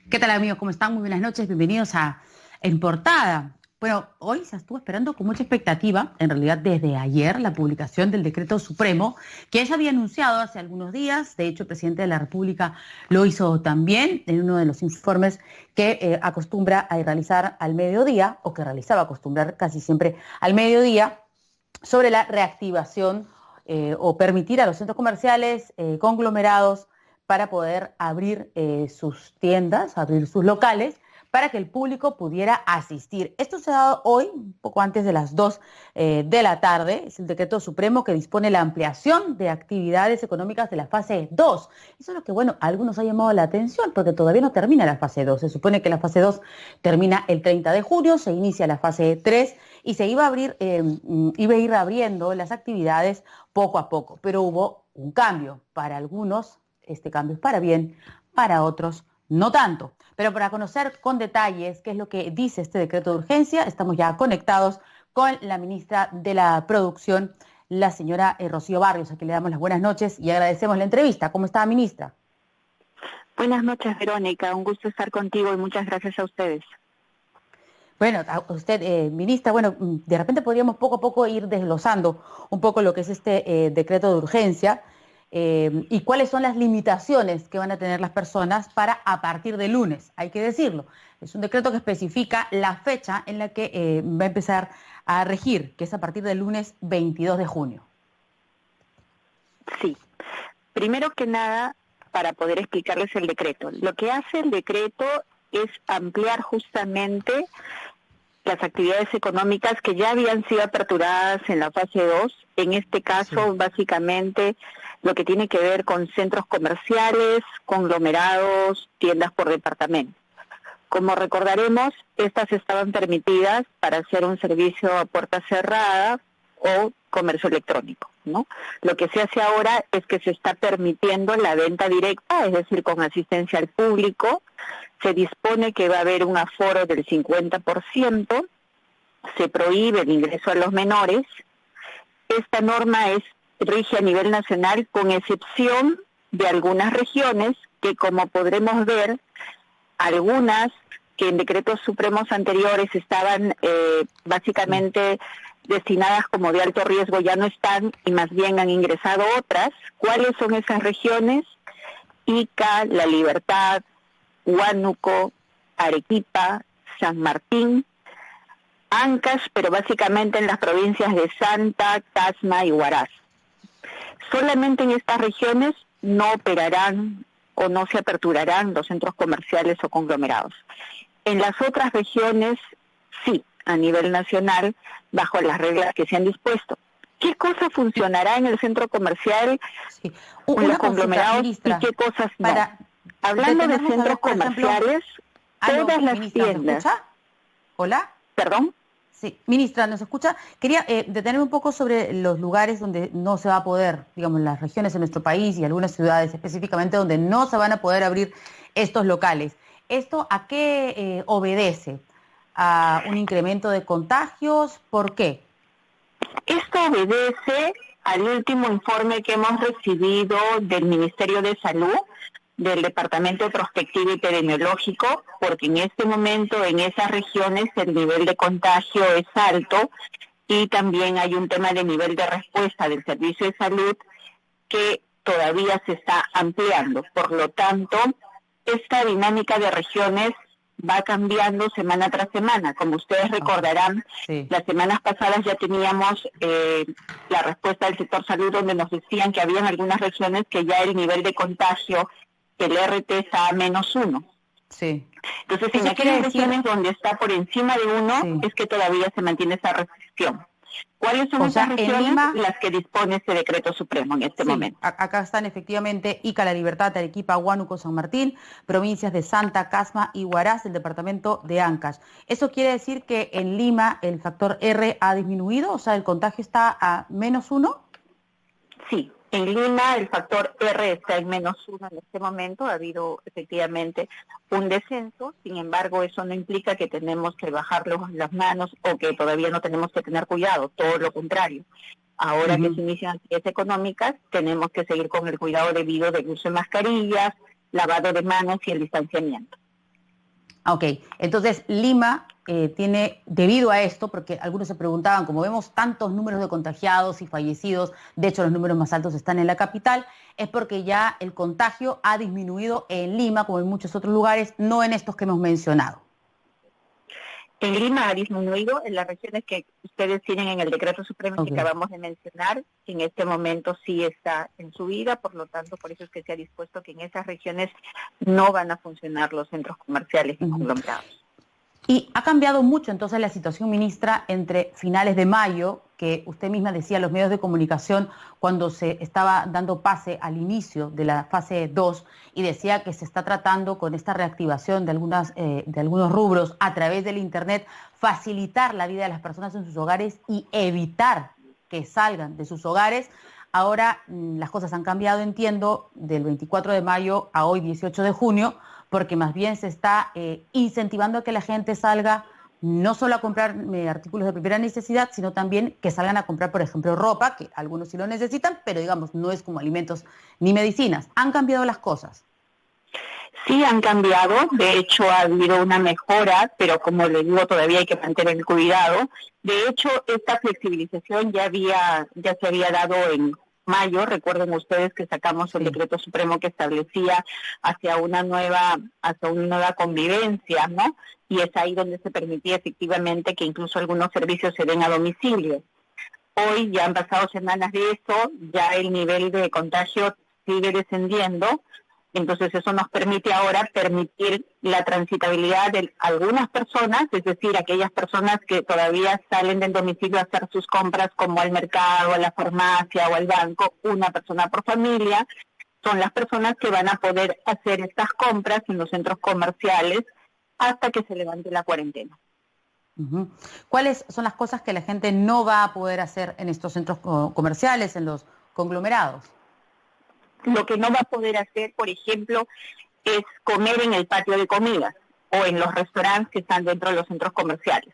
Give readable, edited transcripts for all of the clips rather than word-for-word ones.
¿Qué tal, amigos? ¿Cómo están? Muy buenas noches. Bienvenidos a En Portada. Bueno, hoy se estuvo esperando con mucha expectativa, en realidad desde ayer, la publicación del decreto supremo, que ella había anunciado hace algunos días. De hecho, el presidente de la República lo hizo también en uno de los informes que acostumbra a realizar al mediodía, o que realizaba acostumbrar casi siempre al mediodía, sobre la reactivación o permitir a los centros comerciales, conglomerados, para poder abrir sus tiendas, abrir sus locales, para que el público pudiera asistir. Esto se ha dado hoy, un poco antes de las 2 de la tarde. Es el decreto supremo que dispone la ampliación de actividades económicas de la fase 2. Eso es lo que, bueno, a algunos ha llamado la atención, porque todavía no termina la fase 2. Se supone que la fase 2 termina el 30 de junio, se inicia la fase 3 y se iba a abrir, iba a ir abriendo las actividades poco a poco. Pero hubo un cambio. Para algunos, este cambio es para bien, para otros no tanto. Pero para conocer con detalles qué es lo que dice este decreto de urgencia, estamos ya conectados con la ministra de la Producción, la señora Rocío Barrios, a quien le damos las buenas noches y agradecemos la entrevista. ¿Cómo está, ministra? Buenas noches, Verónica. Un gusto estar contigo y muchas gracias a ustedes. Bueno, a usted, ministra, bueno, de repente podríamos poco a poco ir desglosando un poco lo que es este decreto de urgencia y cuáles son las limitaciones que van a tener las personas para a partir de lunes, hay que decirlo. Es un decreto que especifica la fecha en la que va a empezar a regir, que es a partir del lunes 22 de junio. Sí. Primero que nada, para poder explicarles el decreto. Lo que hace el decreto es ampliar justamente las actividades económicas que ya habían sido aperturadas en la fase 2. En este caso, sí, básicamente lo que tiene que ver con centros comerciales, conglomerados, tiendas por departamento. Como recordaremos, estas estaban permitidas para hacer un servicio a puerta cerrada o comercio electrónico, ¿no? Lo que se hace ahora es que se está permitiendo la venta directa, es decir, con asistencia al público. Se dispone que va a haber un aforo del 50%, se prohíbe el ingreso a los menores. Esta norma rige a nivel nacional, con excepción de algunas regiones que, como podremos ver, algunas que en decretos supremos anteriores estaban básicamente destinadas como de alto riesgo, ya no están y más bien han ingresado otras. ¿Cuáles son esas regiones? Ica, La Libertad, Huánuco, Arequipa, San Martín, Ancash, pero básicamente en las provincias de Santa, Tacna y Huaraz. Solamente en estas regiones no operarán o no se aperturarán los centros comerciales o conglomerados. En las otras regiones, sí, a nivel nacional, bajo las reglas que se han dispuesto. ¿Qué cosa funcionará en el centro comercial, sí, en los conglomerados, ministra, y qué cosas no? Hablando de centros comerciales, todas las tiendas... ¿Me escucha? ¿Hola? ¿Perdón? Sí, ministra, ¿nos escucha? Quería detenerme un poco sobre los lugares donde no se va a poder, digamos, las regiones en nuestro país y algunas ciudades específicamente donde no se van a poder abrir estos locales. ¿Esto a qué obedece? ¿A un incremento de contagios? ¿Por qué? Esto obedece al último informe que hemos recibido del Ministerio de Salud, del Departamento de Prospectiva Epidemiológico, porque en este momento en esas regiones el nivel de contagio es alto y también hay un tema de nivel de respuesta del Servicio de Salud que todavía se está ampliando. Por lo tanto, esta dinámica de regiones va cambiando semana tras semana. Como ustedes recordarán, sí, las semanas pasadas ya teníamos la respuesta del sector salud donde nos decían que habían algunas regiones que ya el nivel de contagio, el RT está a -1. Sí. Entonces, en aquellas regiones donde está por encima de 1, sí, es que todavía se mantiene esa restricción. ¿Cuáles son esas regiones? Lima, las que dispone este decreto supremo en este momento. Acá están efectivamente Ica, La Libertad, Arequipa, Huánuco, San Martín, provincias de Santa, Tacna y Huaraz, el departamento de Ancash. ¿Eso quiere decir que en Lima el factor R ha disminuido? O sea, ¿el contagio está a -1? Sí. En Lima el factor R está en -1 en este momento, ha habido efectivamente un descenso, sin embargo eso no implica que tenemos que bajar las manos o que todavía no tenemos que tener cuidado, todo lo contrario. Ahora que se inician actividades económicas, tenemos que seguir con el cuidado debido del uso de mascarillas, lavado de manos y el distanciamiento. Ok, entonces Lima tiene, debido a esto, porque algunos se preguntaban, como vemos tantos números de contagiados y fallecidos, de hecho los números más altos están en la capital, es porque ya el contagio ha disminuido en Lima, como en muchos otros lugares, no en estos que hemos mencionado. En Lima ha disminuido en las regiones que ustedes tienen en el decreto supremo que acabamos de mencionar. En este momento sí está en subida, por lo tanto, por eso es que se ha dispuesto que en esas regiones no van a funcionar los centros comerciales y conglomerados. Y ha cambiado mucho entonces la situación, ministra, entre finales de mayo, que usted misma decía a los medios de comunicación cuando se estaba dando pase al inicio de la fase 2 y decía que se está tratando con esta reactivación de algunos rubros a través del Internet, facilitar la vida de las personas en sus hogares y evitar que salgan de sus hogares. Ahora las cosas han cambiado, entiendo, del 24 de mayo a hoy 18 de junio, porque más bien se está incentivando a que la gente salga no solo a comprar artículos de primera necesidad, sino también que salgan a comprar, por ejemplo, ropa, que algunos sí lo necesitan, pero digamos, no es como alimentos ni medicinas. Han cambiado las cosas. Sí, han cambiado. De hecho, ha habido una mejora, pero como le digo, todavía hay que mantener el cuidado. De hecho, esta flexibilización ya se había dado en mayo. Recuerden ustedes que sacamos el decreto supremo que establecía hacia una nueva convivencia, ¿no? Y es ahí donde se permitía efectivamente que incluso algunos servicios se den a domicilio. Hoy ya han pasado semanas de eso, ya el nivel de contagio sigue descendiendo. Entonces eso nos permite ahora permitir la transitabilidad de algunas personas, es decir, aquellas personas que todavía salen del domicilio a hacer sus compras como al mercado, a la farmacia o al banco, una persona por familia, son las personas que van a poder hacer estas compras en los centros comerciales hasta que se levante la cuarentena. ¿Cuáles son las cosas que la gente no va a poder hacer en estos centros comerciales, en los conglomerados? Lo que no va a poder hacer, por ejemplo, es comer en el patio de comidas o en los restaurantes que están dentro de los centros comerciales.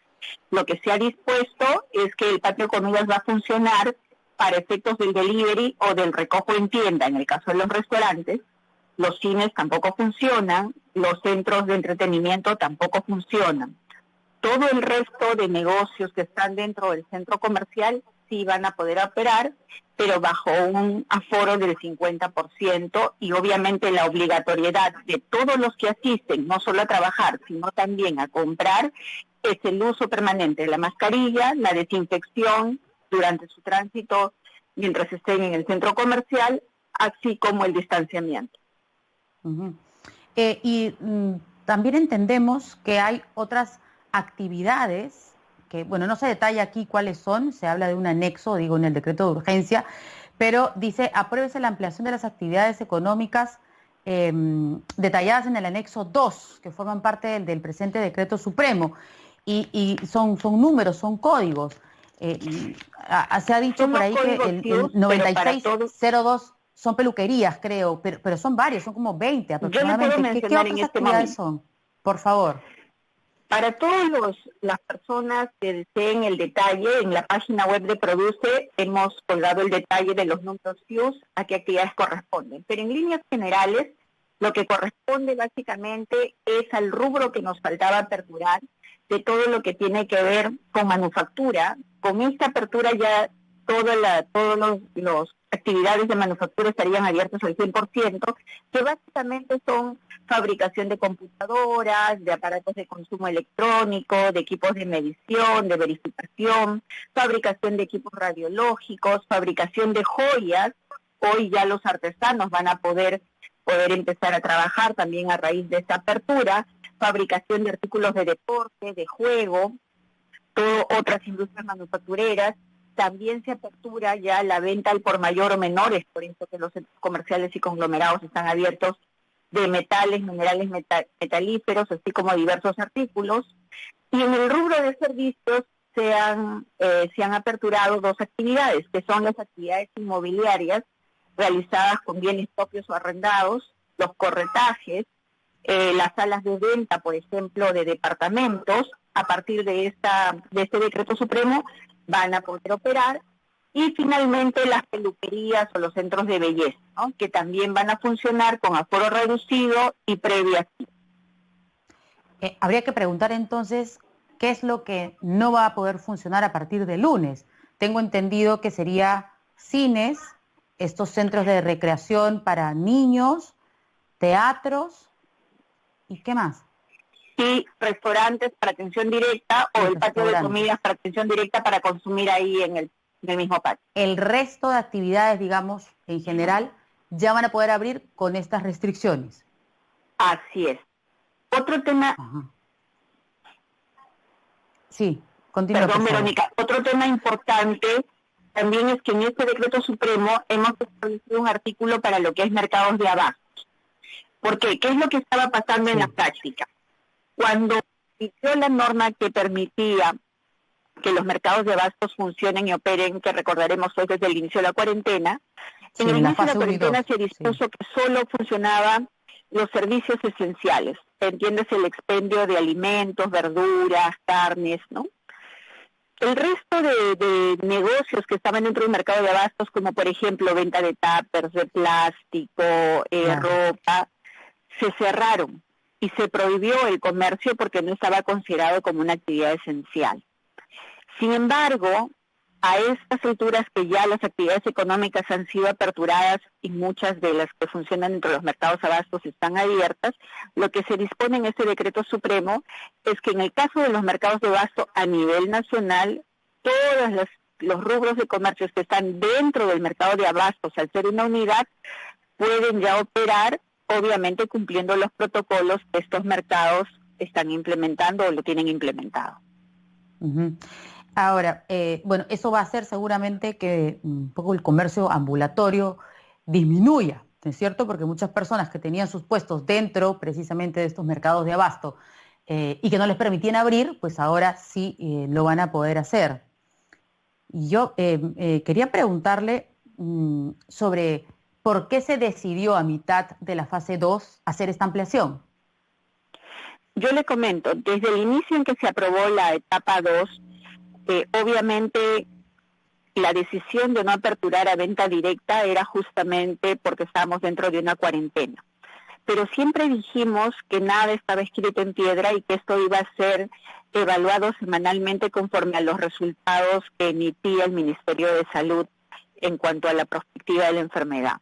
Lo que se ha dispuesto es que el patio de comidas va a funcionar para efectos del delivery o del recojo en tienda, en el caso de los restaurantes. Los cines tampoco funcionan, los centros de entretenimiento tampoco funcionan. Todo el resto de negocios que están dentro del centro comercial sí van a poder operar, pero bajo un aforo del 50% y obviamente la obligatoriedad de todos los que asisten, no solo a trabajar, sino también a comprar, es el uso permanente de la mascarilla, la desinfección durante su tránsito mientras estén en el centro comercial, así como el distanciamiento. También entendemos que hay otras actividades que, bueno, no se detalla aquí cuáles son, se habla de un anexo, digo, en el decreto de urgencia, pero dice, apruébese la ampliación de las actividades económicas detalladas en el anexo 2, que forman parte del presente decreto supremo, y son números, son códigos. Se ha dicho por ahí que el 9602 son peluquerías, creo, pero son varios, son como 20 aproximadamente. ¿Qué otras actividades son? Por favor. Para todas las personas que deseen el detalle, en la página web de Produce hemos colgado el detalle de los números FIUS a qué actividades corresponden. Pero en líneas generales, lo que corresponde básicamente es al rubro que nos faltaba aperturar, de todo lo que tiene que ver con manufactura. Con esta apertura ya todas las actividades de manufactura estarían abiertas al 100%, que básicamente son fabricación de computadoras, de aparatos de consumo electrónico, de equipos de medición, de verificación, fabricación de equipos radiológicos, fabricación de joyas. Hoy ya los artesanos van a poder empezar a trabajar también a raíz de esta apertura, fabricación de artículos de deporte, de juego, otras industrias manufactureras. También se apertura ya la venta al por mayor o menores, por eso que los centros comerciales y conglomerados están abiertos, de metales, minerales metalíferos, así como diversos artículos. Y en el rubro de servicios se han aperturado dos actividades, que son las actividades inmobiliarias realizadas con bienes propios o arrendados, los corretajes, las salas de venta, por ejemplo, de departamentos. A partir de este decreto supremo van a poder operar, y finalmente las peluquerías o los centros de belleza, ¿no?, que también van a funcionar con aforo reducido y previa. Habría que preguntar entonces qué es lo que no va a poder funcionar a partir de lunes. Tengo entendido que sería cines, estos centros de recreación para niños, teatros y ¿qué más? Y restaurantes para atención directa o el patio de comidas para atención directa para consumir ahí en el mismo patio. El resto de actividades, digamos, en general, ya van a poder abrir con estas restricciones. Así es. Otro tema... Ajá. Sí, continúa. Perdón, Verónica. Otro tema importante también es que en este decreto supremo hemos establecido un artículo para lo que es mercados de abastos. ¿Por qué? ¿Qué es lo que estaba pasando en la práctica? Cuando inició la norma que permitía que los mercados de abastos funcionen y operen, que recordaremos hoy desde el inicio de la cuarentena, en el inicio de la cuarentena se dispuso que solo funcionaban los servicios esenciales, entiéndase el expendio de alimentos, verduras, carnes, ¿no? El resto de negocios que estaban dentro del mercado de abastos, como por ejemplo venta de tuppers, de plástico, ropa, se cerraron y se prohibió el comercio porque no estaba considerado como una actividad esencial. Sin embargo, a estas alturas que ya las actividades económicas han sido aperturadas y muchas de las que funcionan dentro de los mercados abastos están abiertas, lo que se dispone en este decreto supremo es que en el caso de los mercados de abasto a nivel nacional, todos los rubros de comercios que están dentro del mercado de abastos, al ser una unidad, pueden ya operar, obviamente cumpliendo los protocolos que estos mercados están implementando o lo tienen implementado. Uh-huh. Ahora, bueno, eso va a hacer seguramente que un poco el comercio ambulatorio disminuya, ¿no es cierto? Porque muchas personas que tenían sus puestos dentro precisamente de estos mercados de abasto y que no les permitían abrir, pues ahora sí lo van a poder hacer. Y yo quería preguntarle sobre por qué se decidió a mitad de la fase 2 hacer esta ampliación. Yo le comento, desde el inicio en que se aprobó la etapa 2, obviamente la decisión de no aperturar a venta directa era justamente porque estábamos dentro de una cuarentena. Pero siempre dijimos que nada estaba escrito en piedra y que esto iba a ser evaluado semanalmente conforme a los resultados que emitía el Ministerio de Salud en cuanto a la perspectiva de la enfermedad.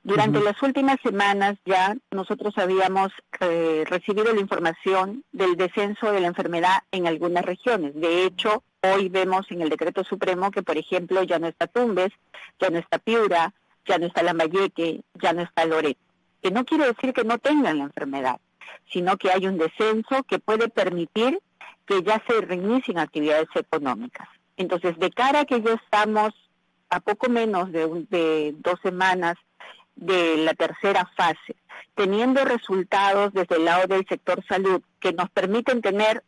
Durante las últimas semanas ya nosotros habíamos recibido la información del descenso de la enfermedad en algunas regiones. De hecho, hoy vemos en el decreto supremo que, por ejemplo, ya no está Tumbes, ya no está Piura, ya no está Lambayeque, ya no está Loreto. Que no quiere decir que no tengan la enfermedad, sino que hay un descenso que puede permitir que ya se reinicien actividades económicas. Entonces, de cara a que ya estamos a poco menos de 2 semanas de la tercera fase, teniendo resultados desde el lado del sector salud que nos permiten tener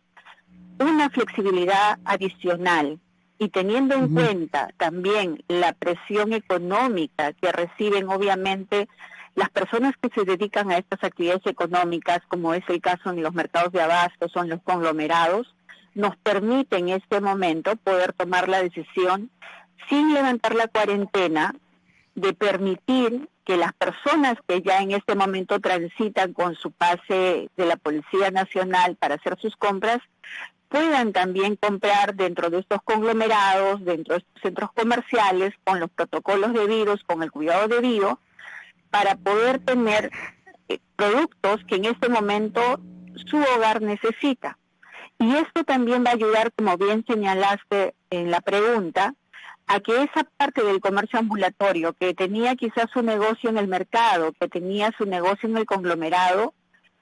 una flexibilidad adicional y teniendo en cuenta también la presión económica que reciben obviamente las personas que se dedican a estas actividades económicas, como es el caso en los mercados de abasto, son los conglomerados, nos permite en este momento poder tomar la decisión sin levantar la cuarentena de permitir que las personas que ya en este momento transitan con su pase de la Policía Nacional para hacer sus compras, puedan también comprar dentro de estos conglomerados, dentro de estos centros comerciales, con los protocolos debidos, con el cuidado debido, para poder tener productos que en este momento su hogar necesita. Y esto también va a ayudar, como bien señalaste en la pregunta, a que esa parte del comercio ambulatorio que tenía quizás su negocio en el mercado, que tenía su negocio en el conglomerado,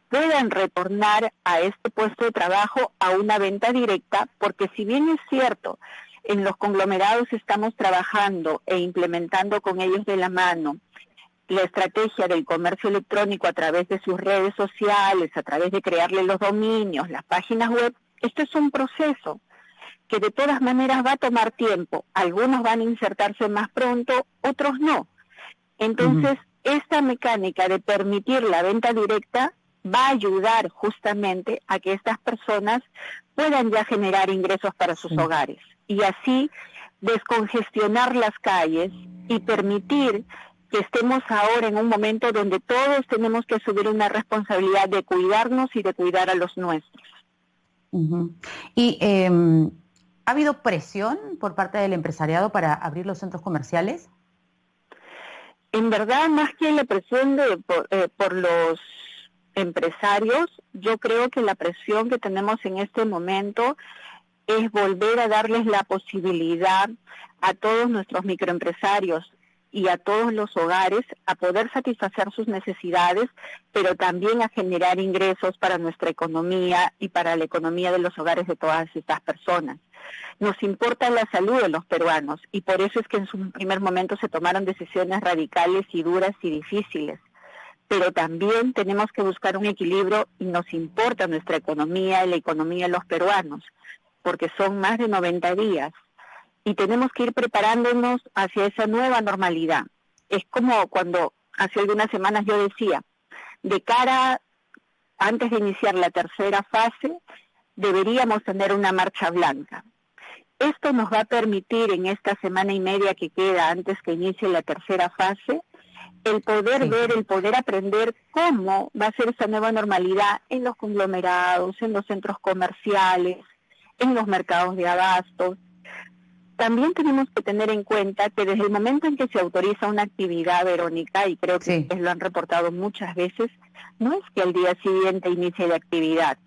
puedan retornar a este puesto de trabajo a una venta directa, porque si bien es cierto, en los conglomerados estamos trabajando e implementando con ellos de la mano la estrategia del comercio electrónico a través de sus redes sociales, a través de crearle los dominios, las páginas web, esto es un proceso que de todas maneras va a tomar tiempo. Algunos van a insertarse más pronto, otros no. Entonces, esta mecánica de permitir la venta directa va a ayudar justamente a que estas personas puedan ya generar ingresos para sus hogares y así descongestionar las calles y permitir que estemos ahora en un momento donde todos tenemos que asumir una responsabilidad de cuidarnos y de cuidar a los nuestros. Y ¿ha habido presión por parte del empresariado para abrir los centros comerciales? En verdad, más que la presión por los empresarios, yo creo que la presión que tenemos en este momento es volver a darles la posibilidad a todos nuestros microempresarios y a todos los hogares a poder satisfacer sus necesidades, pero también a generar ingresos para nuestra economía y para la economía de los hogares de todas estas personas. Nos importa la salud de los peruanos y por eso es que en su primer momento se tomaron decisiones radicales y duras y difíciles. Pero también tenemos que buscar un equilibrio y nos importa nuestra economía y la economía de los peruanos, porque son más de 90 días. Y tenemos que ir preparándonos hacia esa nueva normalidad. Es como cuando hace algunas semanas yo decía, de cara, antes de iniciar la tercera fase, deberíamos tener una marcha blanca. Esto nos va a permitir en esta semana y media que queda antes que inicie la tercera fase, el poder ver, el poder aprender cómo va a ser esa nueva normalidad en los conglomerados, en los centros comerciales, en los mercados de abastos. También tenemos que tener en cuenta que desde el momento en que se autoriza una actividad, Verónica, y creo que ustedes lo han reportado muchas veces, no es que al día siguiente inicie la actividad.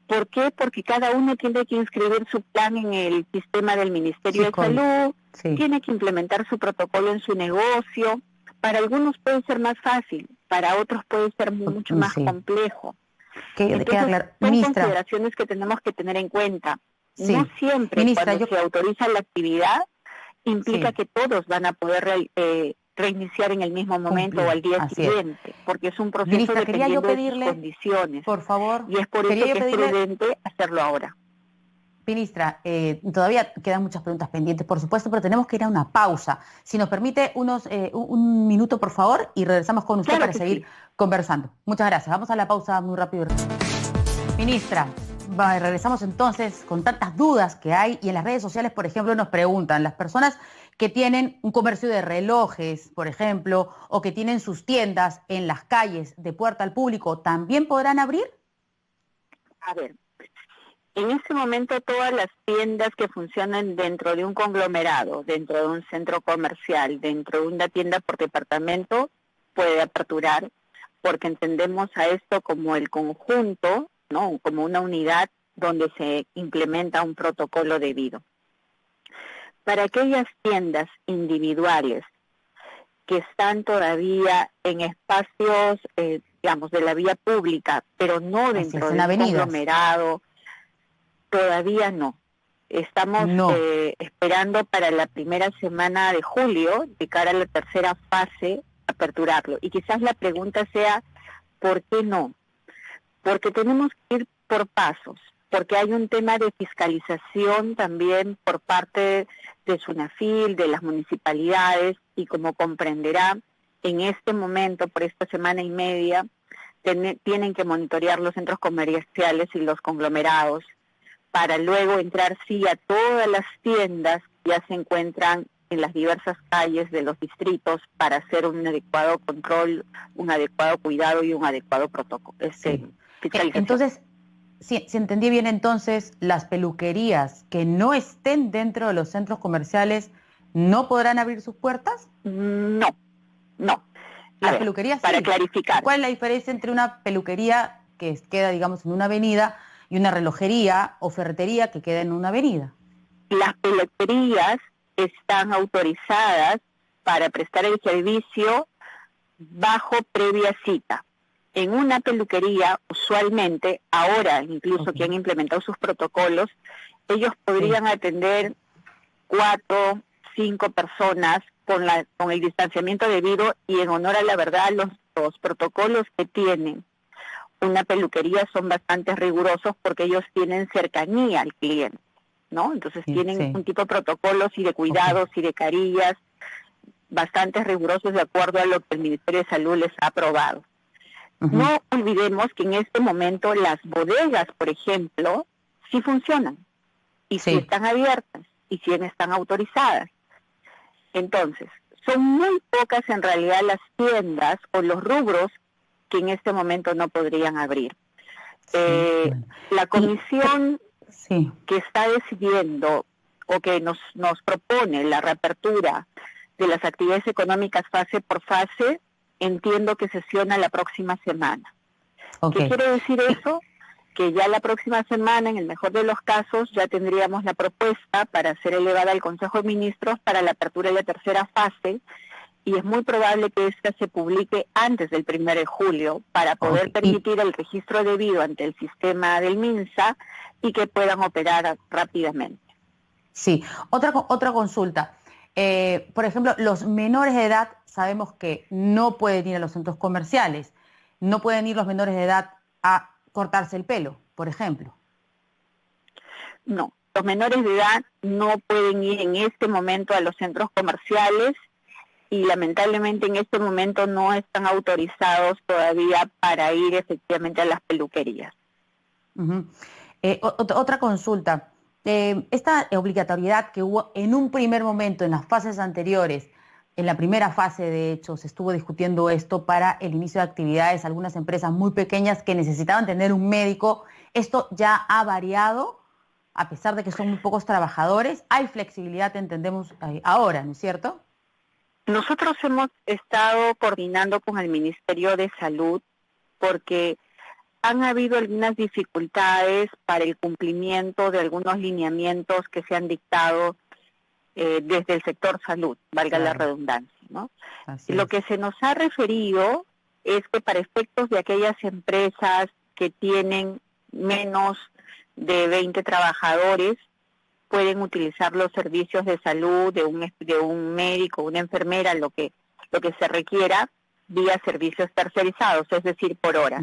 ¿Por qué? Porque cada uno tiene que inscribir su plan en el sistema del Ministerio de Salud, tiene que implementar su protocolo en su negocio. Para algunos puede ser más fácil, para otros puede ser mucho más complejo. Entonces, son consideraciones que tenemos que tener en cuenta. No siempre cuando se autoriza la actividad implica que todos van a poder reiniciar en el mismo momento o al día siguiente, porque es un proceso dependiendo de sus condiciones. Por favor, y es por eso que es prudente hacerlo ahora. Ministra, todavía quedan muchas preguntas pendientes, por supuesto, pero tenemos que ir a una pausa. Si nos permite un minuto, por favor, y regresamos con usted para seguir conversando. Muchas gracias. Vamos a la pausa muy rápido. Ministra, regresamos entonces con tantas dudas que hay y en las redes sociales, por ejemplo, nos preguntan las personas que tienen un comercio de relojes, por ejemplo, o que tienen sus tiendas en las calles de puerta al público, ¿también podrán abrir? A ver, en este momento todas las tiendas que funcionan dentro de un conglomerado, dentro de un centro comercial, dentro de una tienda por departamento, puede aperturar, porque entendemos a esto como el conjunto, ¿no? Como una unidad donde se implementa un protocolo debido. Para aquellas tiendas individuales que están todavía en espacios, digamos, de la vía pública, pero no dentro de un conglomerado, todavía no. Estamos esperando para la primera semana de julio, de cara a la tercera fase, aperturarlo. Y quizás la pregunta sea, ¿por qué no? Porque tenemos que ir por pasos, porque hay un tema de fiscalización también por parte de SUNAFIL, de las municipalidades, y como comprenderá, en este momento, por esta semana y media, tienen que monitorear los centros comerciales y los conglomerados, para luego entrar a todas las tiendas que ya se encuentran en las diversas calles de los distritos para hacer un adecuado control, un adecuado cuidado y un adecuado protocolo. Entonces, si entendí bien, entonces, las peluquerías que no estén dentro de los centros comerciales ¿no podrán abrir sus puertas? No. Las peluquerías para clarificar. ¿Cuál es la diferencia entre una peluquería que queda, digamos, en una avenida y una relojería o ferretería que queda en una avenida? Las peluquerías están autorizadas para prestar el servicio bajo previa cita. En una peluquería, usualmente, ahora incluso que han implementado sus protocolos, ellos podrían atender 4, 5 personas con el distanciamiento debido, y en honor a la verdad, los protocolos que tienen una peluquería son bastante rigurosos porque ellos tienen cercanía al cliente, ¿no? Entonces tienen un tipo de protocolos y de cuidados y de carillas bastante rigurosos de acuerdo a lo que el Ministerio de Salud les ha aprobado. No olvidemos que en este momento las bodegas, por ejemplo, sí funcionan y sí están abiertas y sí están autorizadas. Entonces, son muy pocas en realidad las tiendas o los rubros que en este momento no podrían abrir. Bueno. La comisión Sí. que está decidiendo o que nos propone la reapertura de las actividades económicas fase por fase, entiendo que sesiona la próxima semana. Okay. ¿Qué quiere decir eso? Que ya la próxima semana, en el mejor de los casos, ya tendríamos la propuesta para ser elevada al Consejo de Ministros para la apertura de la tercera fase, y es muy probable que esta se publique antes del 1 de julio para poder permitir el registro debido ante el sistema del MINSA y que puedan operar rápidamente. Sí, otra consulta. Por ejemplo, los menores de edad sabemos que no pueden ir a los centros comerciales, no pueden ir los menores de edad a cortarse el pelo, por ejemplo. No, los menores de edad no pueden ir en este momento a los centros comerciales y lamentablemente en este momento no están autorizados todavía para ir efectivamente a las peluquerías. Otra consulta. Esta obligatoriedad que hubo en un primer momento, en las fases anteriores, en la primera fase de hecho se estuvo discutiendo esto para el inicio de actividades, algunas empresas muy pequeñas que necesitaban tener un médico, esto ya ha variado, a pesar de que son muy pocos trabajadores, hay flexibilidad, entendemos ahora, ¿no es cierto? Nosotros hemos estado coordinando con el Ministerio de Salud porque han habido algunas dificultades para el cumplimiento de algunos lineamientos que se han dictado desde el sector salud, valga la redundancia, ¿no? Lo que se nos ha referido es que para efectos de aquellas empresas que tienen menos de 20 trabajadores, pueden utilizar los servicios de salud de un médico, una enfermera, lo que se requiera, vía servicios tercerizados, es decir, por hora.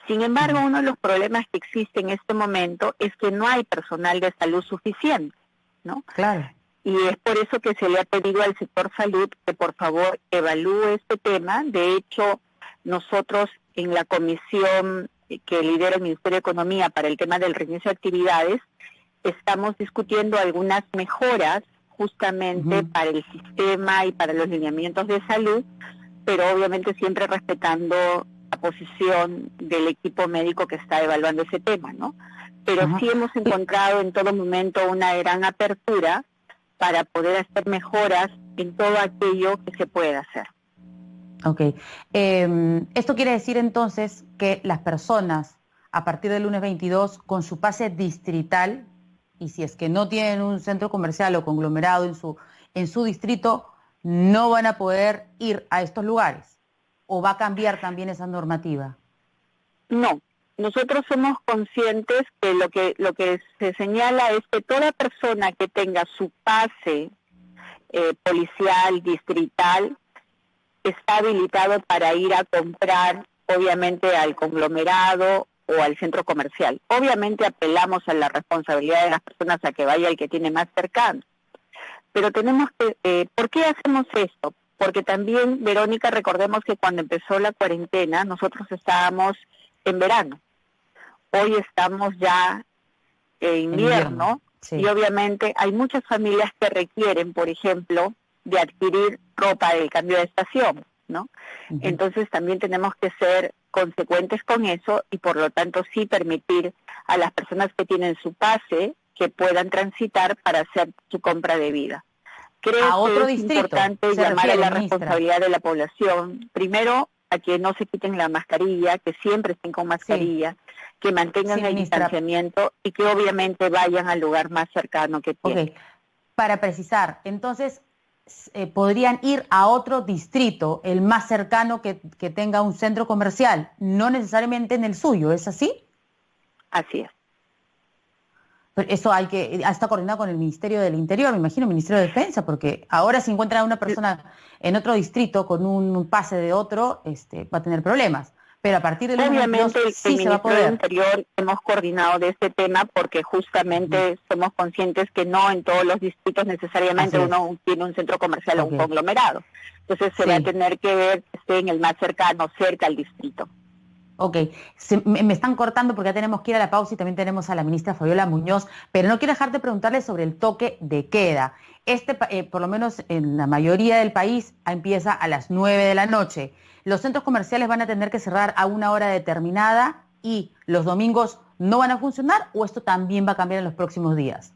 Sin embargo, uno de los problemas que existe en este momento es que no hay personal de salud suficiente, ¿no? Claro. Y es por eso que se le ha pedido al sector salud que por favor evalúe este tema. De hecho, nosotros en la comisión que lidera el Ministerio de Economía para el tema del reinicio de actividades, estamos discutiendo algunas mejoras justamente para el sistema y para los lineamientos de salud, pero obviamente siempre respetando la posición del equipo médico que está evaluando ese tema, ¿no? Pero sí hemos encontrado en todo momento una gran apertura para poder hacer mejoras en todo aquello que se pueda hacer. Ok. Esto quiere decir entonces que las personas a partir del lunes 22 con su pase distrital, y si es que no tienen un centro comercial o conglomerado en su distrito, no van a poder ir a estos lugares, ¿o va a cambiar también esa normativa? No, nosotros somos conscientes que lo que se señala es que toda persona que tenga su pase policial, distrital, está habilitado para ir a comprar, obviamente, al conglomerado o al centro comercial. Obviamente apelamos a la responsabilidad de las personas a que vaya el que tiene más cercano. Pero tenemos que... ¿por qué hacemos esto? Porque también, Verónica, recordemos que cuando empezó la cuarentena, nosotros estábamos en verano. Hoy estamos ya en invierno. Sí. Y obviamente hay muchas familias que requieren, por ejemplo, de adquirir ropa del cambio de estación, ¿no? Entonces también tenemos que ser consecuentes con eso y por lo tanto sí permitir a las personas que tienen su pase que puedan transitar para hacer su compra debida. Creo que es importante llamar a la responsabilidad de la población. Primero, a que no se quiten la mascarilla, que siempre estén con mascarilla, que mantengan el distanciamiento y que obviamente vayan al lugar más cercano que tienen. Para precisar, entonces podrían ir a otro distrito, el más cercano que tenga un centro comercial, no necesariamente en el suyo, ¿es así? Así es. Pero eso está coordinado con el Ministerio del Interior, me imagino, el Ministerio de Defensa, porque ahora si encuentran a una persona en otro distrito con un pase de otro, va a tener problemas. Pero a partir del obviamente sí se va a poder. El Ministerio del Interior hemos coordinado de este tema porque justamente somos conscientes que no en todos los distritos necesariamente uno tiene un centro comercial o un conglomerado. Entonces se va a tener que ver que esté en el más cercano, cerca al distrito. Ok, me están cortando porque ya tenemos que ir a la pausa y también tenemos a la ministra Fabiola Muñoz, pero no quiero dejar de preguntarle sobre el toque de queda. Por lo menos en la mayoría del país, empieza a las 9 de la noche. Los centros comerciales van a tener que cerrar a una hora determinada y los domingos no van a funcionar, ¿o esto también va a cambiar en los próximos días?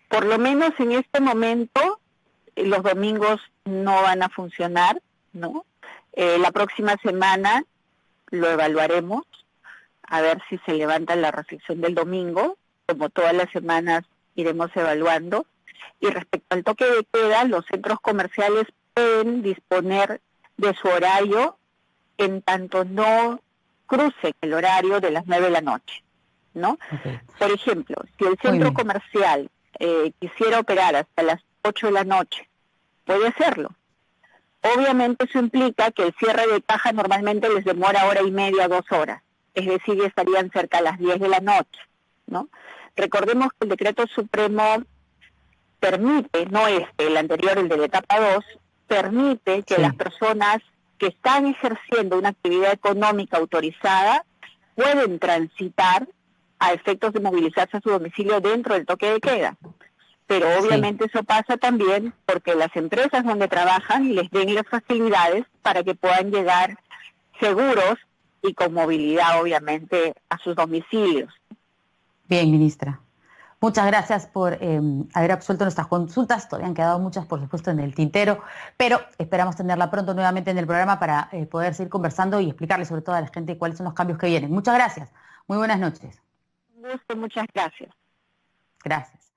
Por lo menos en este momento, los domingos no van a funcionar, ¿no? La próxima semana lo evaluaremos, a ver si se levanta la restricción del domingo, como todas las semanas iremos evaluando. Y respecto al toque de queda, los centros comerciales pueden disponer de su horario en tanto no cruce el horario de las 9 de la noche, ¿no? Okay. Por ejemplo, si el centro comercial quisiera operar hasta las 8 de la noche, puede hacerlo. Obviamente eso implica que el cierre de caja normalmente les demora 1:30, 2 horas, es decir, ya estarían cerca a las 10 de la noche, ¿no? Recordemos que el decreto supremo permite, no el anterior, el de la etapa 2, permite que las personas que están ejerciendo una actividad económica autorizada pueden transitar a efectos de movilizarse a su domicilio dentro del toque de queda. Pero obviamente eso pasa también porque las empresas donde trabajan les den las facilidades para que puedan llegar seguros y con movilidad, obviamente, a sus domicilios. Bien, ministra. Muchas gracias por haber absuelto nuestras consultas. Todavía han quedado muchas, por supuesto, en el tintero, pero esperamos tenerla pronto nuevamente en el programa para poder seguir conversando y explicarle sobre todo a la gente cuáles son los cambios que vienen. Muchas gracias. Muy buenas noches. Un gusto, muchas gracias. Gracias.